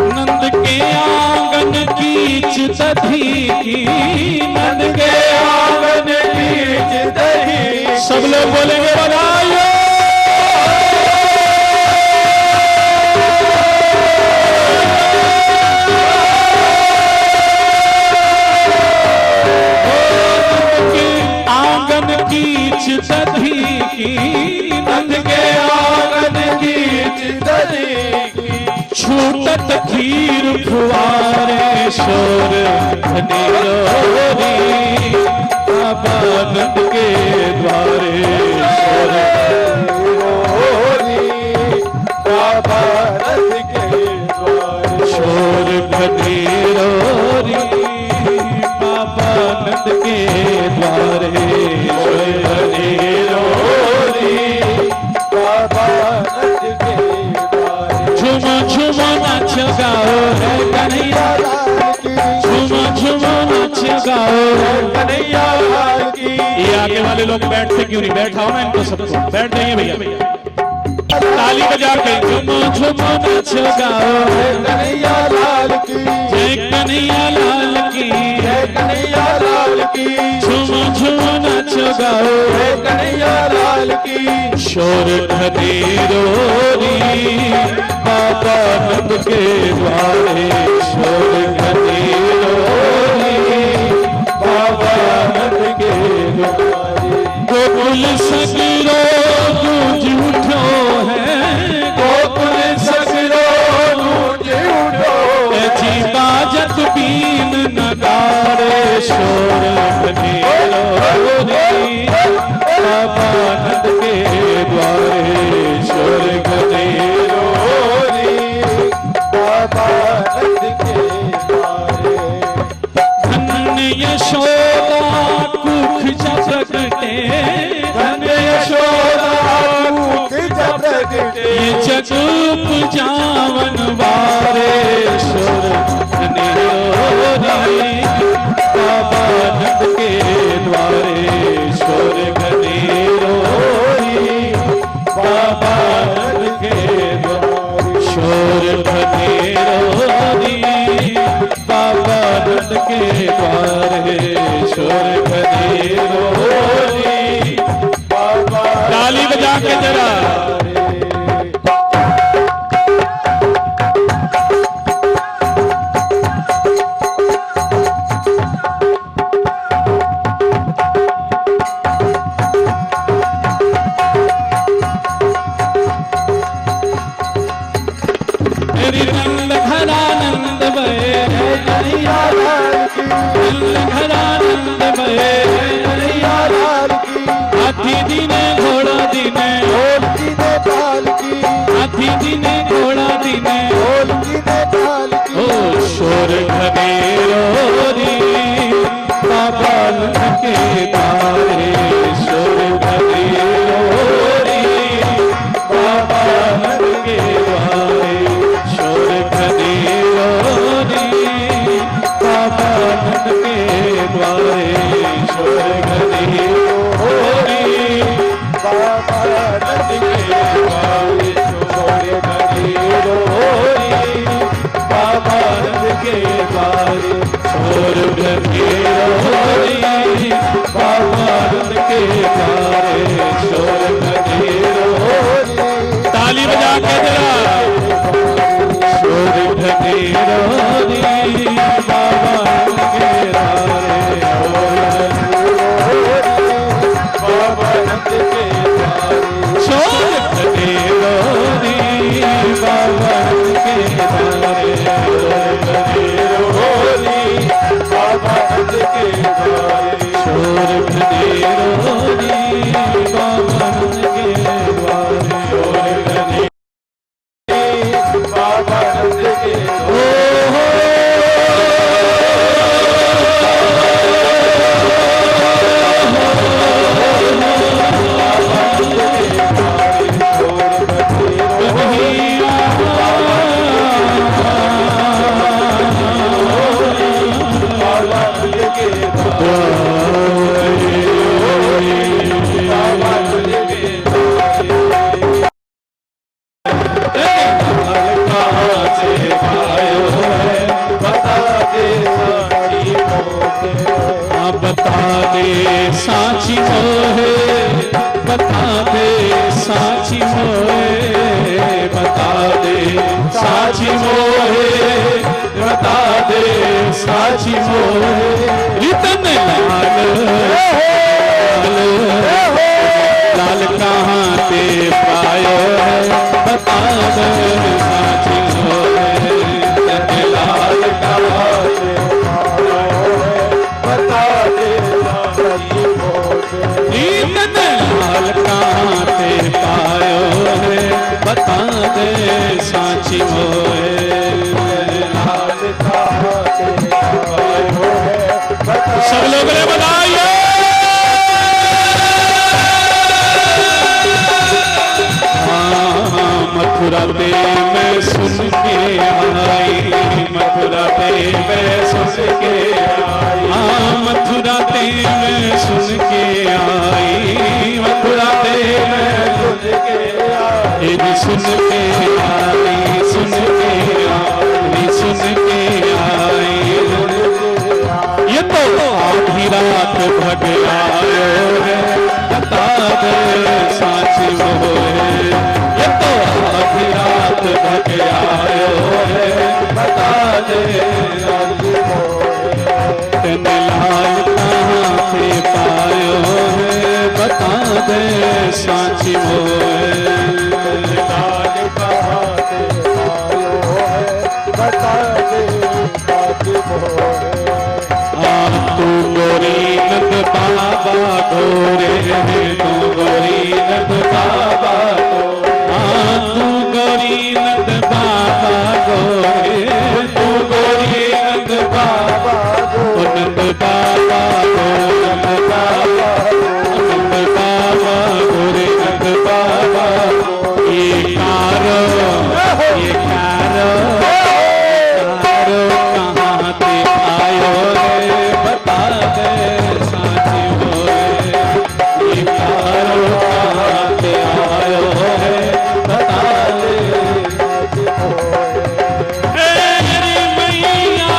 नंद के आंगन कीच दधी की, नंद के आंगन कीच दही। सब लोग बोलेंगे बधाइयो। आंगन कीच दधी की, नंद के आंगन कीच दधी की। छूटत खीर फुआरे शोर घनेरो री बाबा नंद के द्वारे शोर घनेरो री बाबा नंद के द्वारे शोर घनेरो री बाबा नंद के द्वारे शोर घनेरो री बाबा नंद के द्वारे। झुमो झुमो नाचो गाओ है कन्हैया लाल की, झुमो झुमो नाचो गाओ है कन्हैया लाल की। आगे वाले लोग बैठते क्यों नहीं? बैठाओ ना इनको सबको, बैठ जाइए भैया। ताली बजा के झुम झुम नाचो गाओ, कन्हैया लाल की, जय कन्हैया लाल की, जय कन्हैया लाल की, झुम झुम नाचो गाओ, जय कन्हैया लाल की। शोर खदेरो री बाबा नंद के द्वारे, शोर खदेरो री बाबा नंद के द्वारे। गोकुल सगरो गूंज उठो है, गोकुल सगरो गूंज उठो, जी बाजत बीन नगारे, शोर खदेरो री बाबा नंद के द्वारे, शोर खदेरो री बाबा नंद के द्वारे। धन्य यशोदा कुख जब प्रगटे, धन्य यशोदा मुख जब प्रगटे, ये जग उपजावन वारे, शोर खदेरो री बाबा नंद के द्वारे, शोर खदेरो री बाबा नंद के द्वारे, शोर खदेरो री बाबा नंद के द्वारे, शोर खदेरो री बाबा। ताली बजा के जरा मेरी नंद घरा नंद बहे, कन्हैया लाल की, नंद घरा नंद बहे, कन्हैया लाल की, हाथी दिने घोड़ा दिने, ढोलकी ने ताल की, हाथी दिने घोड़ा दिने, ढोलकी ने ताल की। ओ शोर खदेरो री बाबा नंद के द्वारे, शोर खदेरो री बाबा नंद के द्वारे, शोर खदेरो री बाबा नंद के द्वारे, शोर खदेरो री बाबा नंद के द्वारे, शोर खदेरो री बाबा नंद के द्वारे, शोर खदेरो री बाबा नंद के द्वारे, शोर खदेरो री। ताली बजा के जरा शोर खदेरो री बाबा नंद के द्वारे, बाबा नंद के द्वारे। शोर खदेरो री बाबा नंद के द्वारे, शोर खदेरो री बाबा नंद के द्वारे। शोर खदेरो री बाबा नंद के द्वारे, शोर खदेरो बाबा नंद के द्वारे। बता दे साची मोहे, बता दे साची मोहे, बता दे साची मोहे, बता दे साची मोहे। रितन लाल कहाँ पे पायो है, बता दे साची मोहे, लाल कहाँ पे बता दे साची मोहे। लाल कहाँ पे पायो है, बता दे साची मोहे, लाल कहाँ पे पायो है, बता सब लोग ने बताइए। मथुरा पे तेन लाल कहाँ पे पायो है बता दे साची मोए लाल कहाँ पे पायो है बता दे साची मोए तू गोरी नंद बाबा गोरे तू गोरी नंद बाबा तू गोरी नंद बाबा गोरे तू गोरी नंद बाबा नंद बाबा नंद बाबा नंद बाबा गोरे नंद बाबा ये कारो कहाँ पे आयो रे बता दे साची मोए ये कारो कहाँ पे आयो है बता दे साची मोए मेरी मैया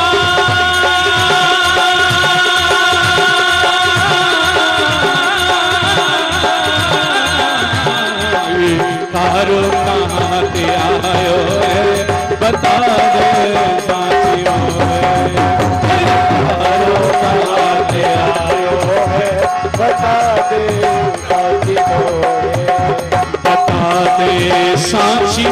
ये कारो कहाँ पे आयो है बता दे साची मोए कारो कहाँ पे आयो है बता दे साची मोए बता दे साची